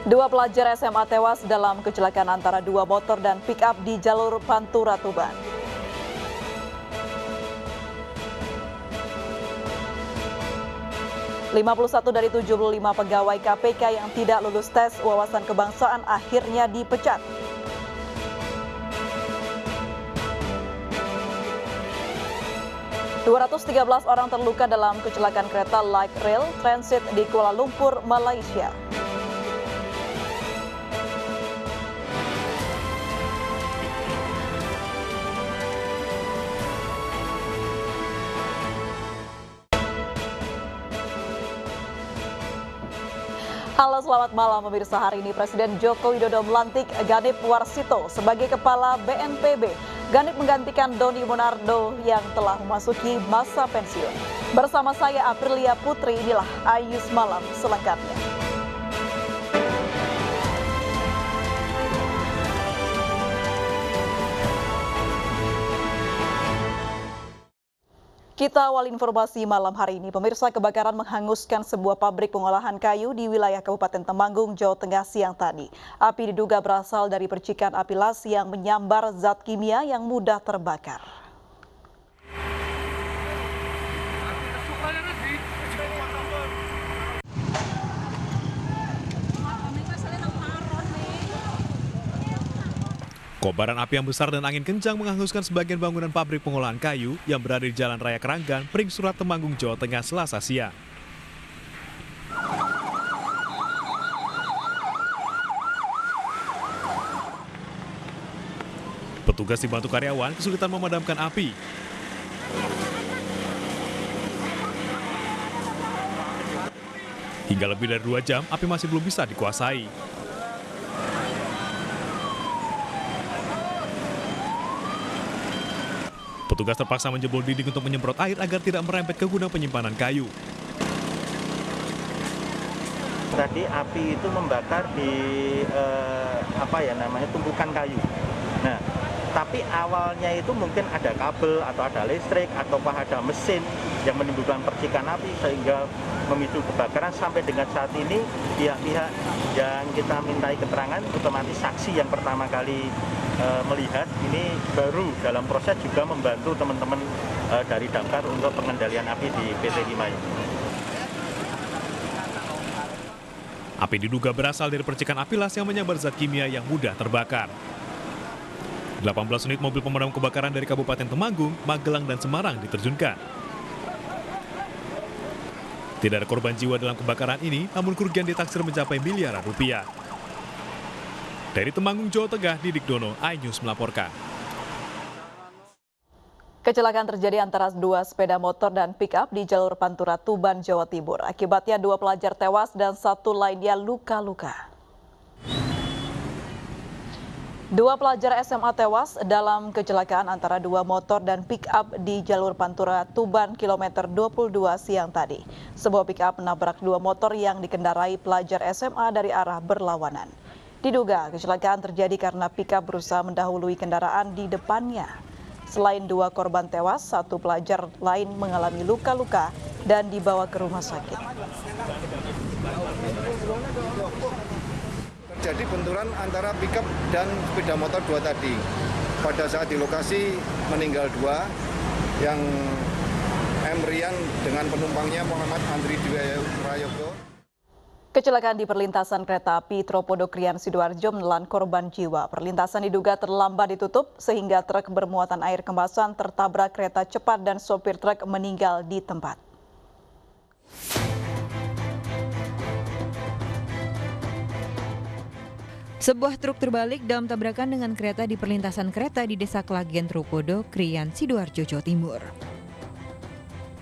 Dua pelajar SMA tewas dalam kecelakaan antara dua motor dan pick-up di jalur Pantura Tuban. (51 dari 75 pegawai KPK yang tidak lulus tes wawasan kebangsaan akhirnya dipecat. (213 orang terluka dalam kecelakaan kereta light rail transit di Kuala Lumpur, Malaysia. Halo, selamat malam pemirsa. Hari ini Presiden Joko Widodo melantik Ganip Warsito sebagai Kepala BNPB. Ganip menggantikan Doni Monardo yang telah memasuki masa pensiun. Bersama saya Aprilia Putri, inilah Ayus Malam selengkapnya. Kita awal informasi malam hari ini. Pemirsa, kebakaran menghanguskan sebuah pabrik pengolahan kayu di wilayah Kabupaten Temanggung, Jawa Tengah siang tadi. Api diduga berasal dari percikan api las yang menyambar zat kimia yang mudah terbakar. Kobaran api yang besar dan angin kencang menghanguskan sebagian bangunan pabrik pengolahan kayu yang berada di Jalan Raya Keranggan, Pring Surat, Temanggung, Jawa Tengah, Selasa siang. Petugas dibantu karyawan kesulitan memadamkan api. Hingga lebih dari 2 jam, api masih belum bisa dikuasai. Petugas terpaksa menjebol dinding untuk menyemprot air agar tidak merembet ke gudang penyimpanan kayu. Tadi api itu membakar di tumpukan kayu. Nah, tapi awalnya itu mungkin ada kabel atau ada listrik atau ada mesin yang menimbulkan percikan api sehingga memicu kebakaran. Sampai dengan saat ini pihak-pihak yang kita mintai keterangan, otomatis saksi yang pertama kali melihat ini baru dalam proses juga membantu teman-teman dari damkar untuk pengendalian api di PT Himayu. Api diduga berasal dari percikan api las yang menyambar zat kimia yang mudah terbakar. 18 unit mobil pemadam kebakaran dari Kabupaten Temanggung, Magelang, dan Semarang diterjunkan. Tidak ada korban jiwa dalam kebakaran ini, namun kerugian ditaksir mencapai miliaran rupiah. Dari Temanggung, Jawa Tengah, Didik Dono, iNews melaporkan. Kecelakaan terjadi antara dua sepeda motor dan pick-up di jalur Pantura Tuban, Jawa Timur. Akibatnya 2 pelajar tewas dan 1 lainnya luka-luka. 2 pelajar SMA tewas dalam kecelakaan antara 2 motor dan pick-up di jalur Pantura Tuban kilometer 22 siang tadi. Sebuah pick-up menabrak 2 motor yang dikendarai pelajar SMA dari arah berlawanan. Diduga kecelakaan terjadi karena pick-up berusaha mendahului kendaraan di depannya. Selain 2 korban tewas, 1 pelajar lain mengalami luka-luka dan dibawa ke rumah sakit. Terjadi benturan antara pickup dan sepeda motor 2 tadi. Pada saat di lokasi meninggal 2, yang M. Rian dengan penumpangnya Muhammad Andri Dwi Prayogo. Kecelakaan di perlintasan kereta api Tropodo Krian Sidoarjo menelan korban jiwa. Perlintasan diduga terlambat ditutup sehingga truk bermuatan air kemasan tertabrak kereta cepat dan sopir truk meninggal di tempat. Sebuah truk terbalik dalam tabrakan dengan kereta di perlintasan kereta di Desa Klagen Tropodo, Krian, Sidoarjo, Jawa Timur.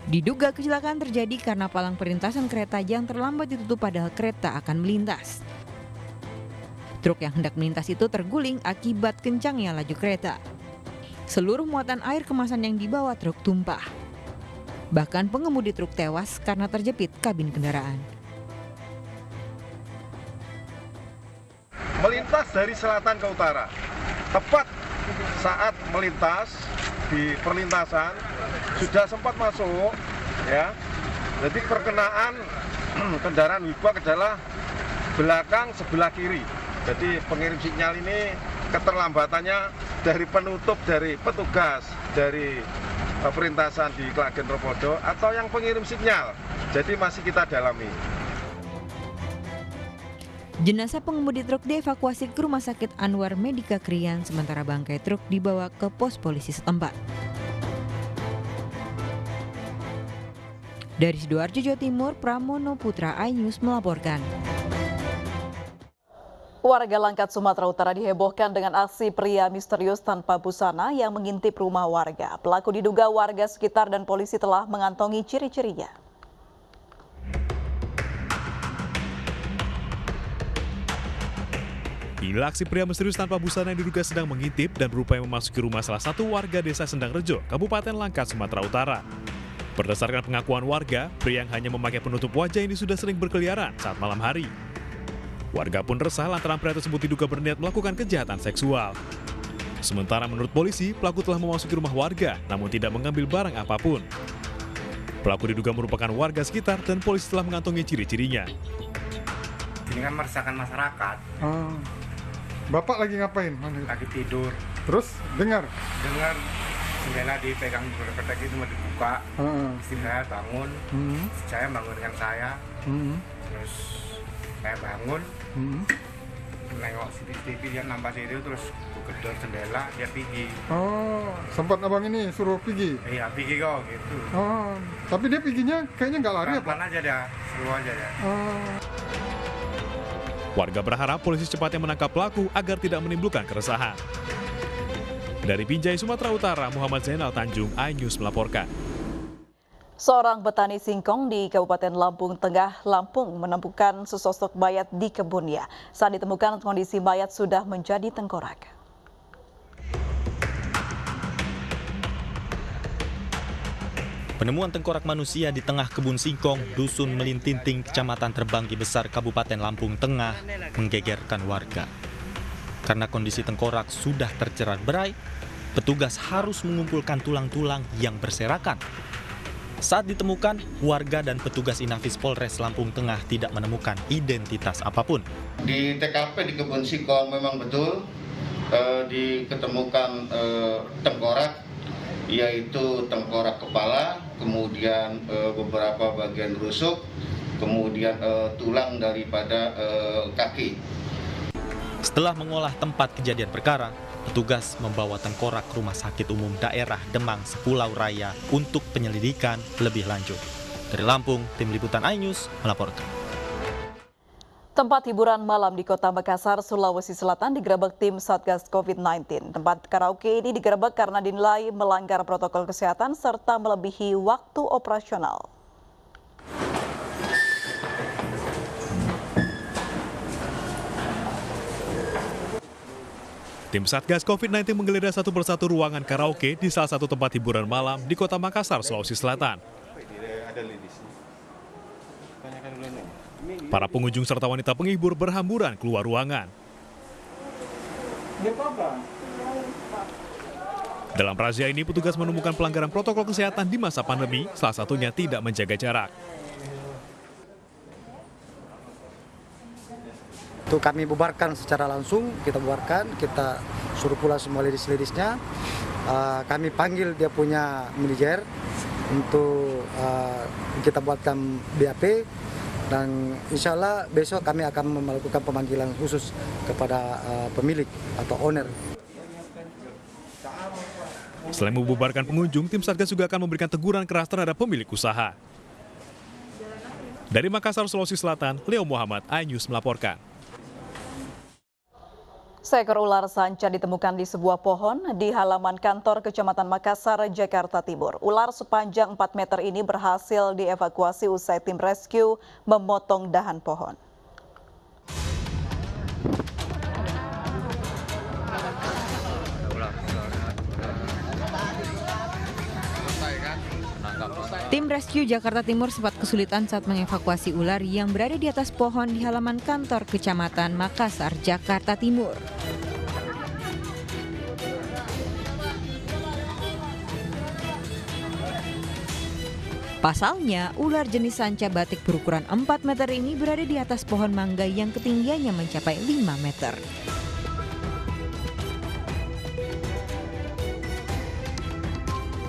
Diduga kecelakaan terjadi karena palang perlintasan kereta yang terlambat ditutup padahal kereta akan melintas. Truk yang hendak melintas itu terguling akibat kencangnya laju kereta. Seluruh muatan air kemasan yang dibawa truk tumpah. Bahkan pengemudi truk tewas karena terjepit kabin kendaraan. Melintas dari selatan ke utara. Tepat saat melintas di perlintasan sudah sempat masuk, ya. Jadi perkenaan kendaraan Wibawa adalah belakang sebelah kiri. Jadi pengirim sinyal ini keterlambatannya dari penutup, dari petugas, dari perintasan di Klagen Ropodo atau yang pengirim sinyal. Jadi masih kita dalami. Jenazah pengemudi truk dievakuasi ke Rumah Sakit Anwar Medika Krian, sementara bangkai truk dibawa ke pos polisi setempat. Dari Sidoarjo, Jawa Timur, Pramono Putra, iNews melaporkan. Warga Langkat, Sumatera Utara dihebohkan dengan aksi pria misterius tanpa busana yang mengintip rumah warga. Pelaku diduga warga sekitar dan polisi telah mengantongi ciri-cirinya. Inilah aksi pria misterius tanpa busana yang diduga sedang mengintip dan berupaya memasuki rumah salah satu warga desa Sendang Rejo, Kabupaten Langkat, Sumatera Utara. Berdasarkan pengakuan warga, pria yang hanya memakai penutup wajah ini sudah sering berkeliaran saat malam hari. Warga pun resah lantaran pria tersebut diduga berniat melakukan kejahatan seksual. Sementara menurut polisi, pelaku telah memasuki rumah warga namun tidak mengambil barang apapun. Pelaku diduga merupakan warga sekitar dan polisi telah mengantongi ciri-cirinya. Ini kan meresahkan masyarakat. Bapak lagi ngapain? Lagi tidur. Terus dengar jendela dipegang berpetek itu mau dibuka. Istri saya bangun, saya bangunkan saya. Terus saya bangun, nengok CCTV, dia nampak situ, terus gedor jendela, dia pergi. Oh, sempat abang ini suruh pergi? Iya, pergi kok gitu. Oh, tapi dia perginya kayaknya nggak lari apa? Pelan aja dia, seru aja ya. Warga berharap polisi cepatnya menangkap pelaku agar tidak menimbulkan keresahan. Dari Binjai, Sumatera Utara, Muhammad Zainal Tanjung, iNews melaporkan. Seorang petani singkong di Kabupaten Lampung Tengah, Lampung menemukan sesosok mayat di kebunnya. Saat ditemukan, kondisi mayat sudah menjadi tengkorak. Penemuan tengkorak manusia di tengah kebun singkong, Dusun Melintinting, Kecamatan Terbanggi Besar, Kabupaten Lampung Tengah, menggegerkan warga. Karena kondisi tengkorak sudah tercerat berai, petugas harus mengumpulkan tulang-tulang yang berserakan. Saat ditemukan, warga dan petugas Inafis Polres Lampung Tengah tidak menemukan identitas apapun. Di TKP di kebun singkong memang betul diketemukan tengkorak, yaitu tengkorak kepala, kemudian beberapa bagian rusuk, kemudian tulang daripada kaki. Setelah mengolah tempat kejadian perkara, petugas membawa tengkorak ke Rumah Sakit Umum Daerah Demang Sepulau Raya untuk penyelidikan lebih lanjut. Dari Lampung, Tim Liputan iNews melaporkan. Tempat hiburan malam di Kota Makassar, Sulawesi Selatan digerebek tim Satgas COVID-19. Tempat karaoke ini digerebek karena dinilai melanggar protokol kesehatan serta melebihi waktu operasional. Tim Satgas COVID-19 menggeledah satu persatu ruangan karaoke di salah satu tempat hiburan malam di Kota Makassar, Sulawesi Selatan. Para pengunjung serta wanita penghibur berhamburan keluar ruangan. Dalam razia ini, petugas menemukan pelanggaran protokol kesehatan di masa pandemi, salah satunya tidak menjaga jarak. Itu kami bubarkan secara langsung, kita bubarkan, kita suruh pulang semua ladies-ladiesnya. Kami panggil dia punya manajer untuk kita buatkan BAP, dan insya Allah besok kami akan melakukan pemanggilan khusus kepada pemilik atau owner. Selain membubarkan pengunjung, tim Satgas juga akan memberikan teguran keras terhadap pemilik usaha. Dari Makassar, Sulawesi Selatan, Leo Muhammad, iNews melaporkan. Seekor ular sanca ditemukan di sebuah pohon di halaman kantor Kecamatan Makassar, Jakarta Timur. Ular sepanjang 4 meter ini berhasil dievakuasi usai tim rescue memotong dahan pohon. Tim rescue Jakarta Timur sempat kesulitan saat mengevakuasi ular yang berada di atas pohon di halaman kantor Kecamatan Makassar, Jakarta Timur. Pasalnya, ular jenis sanca batik berukuran 4 meter ini berada di atas pohon mangga yang ketinggiannya mencapai 5 meter.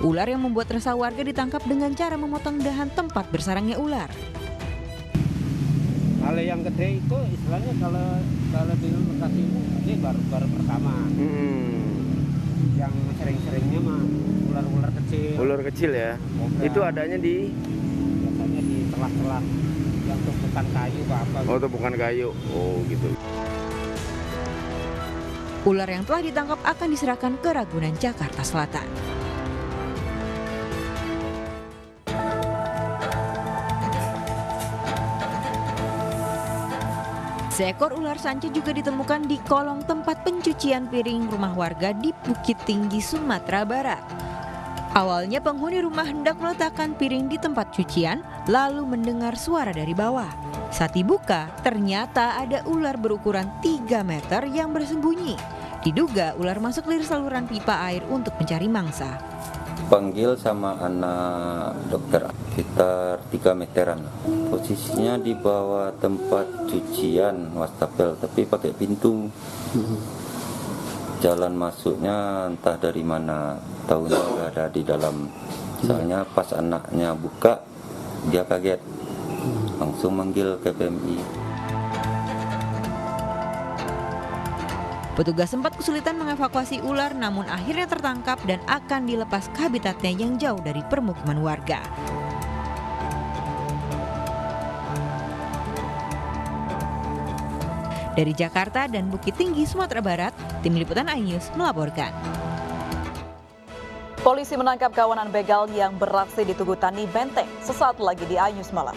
Ular yang membuat resah warga ditangkap dengan cara memotong dahan tempat bersarangnya ular. Kalau yang gede itu istilahnya kalau di lokasi ini baru pertama. Yang sering-seringnya mah ular-ular kecil. Ular kecil ya. Kobra. Itu adanya Biasanya di celah-celah yang tumpukan kayu apa. Oh, tumpukan kayu. Oh, gitu. Ular yang telah ditangkap akan diserahkan ke Ragunan, Jakarta Selatan. Seekor ular sanca juga ditemukan di kolong tempat pencucian piring rumah warga di Bukit Tinggi, Sumatera Barat. Awalnya penghuni rumah hendak meletakkan piring di tempat cucian, lalu mendengar suara dari bawah. Saat dibuka, ternyata ada ular berukuran 3 meter yang bersembunyi. Diduga ular masuk dari saluran pipa air untuk mencari mangsa. Panggil sama anak dokter sekitar 3 meteran. Posisinya di bawah tempat cucian wastafel, tapi pakai pintu. Jalan masuknya entah dari mana, tahunya udah ada di dalam. Soalnya pas anaknya buka, dia kaget, langsung manggil ke PMI. Petugas sempat kesulitan mengevakuasi ular, namun akhirnya tertangkap dan akan dilepas ke habitatnya yang jauh dari permukiman warga. Dari Jakarta dan Bukit Tinggi, Sumatera Barat, Tim Liputan iNews melaporkan. Polisi menangkap kawanan begal yang beraksi di Tugu Tani Benteng sesaat lagi di iNews Malam.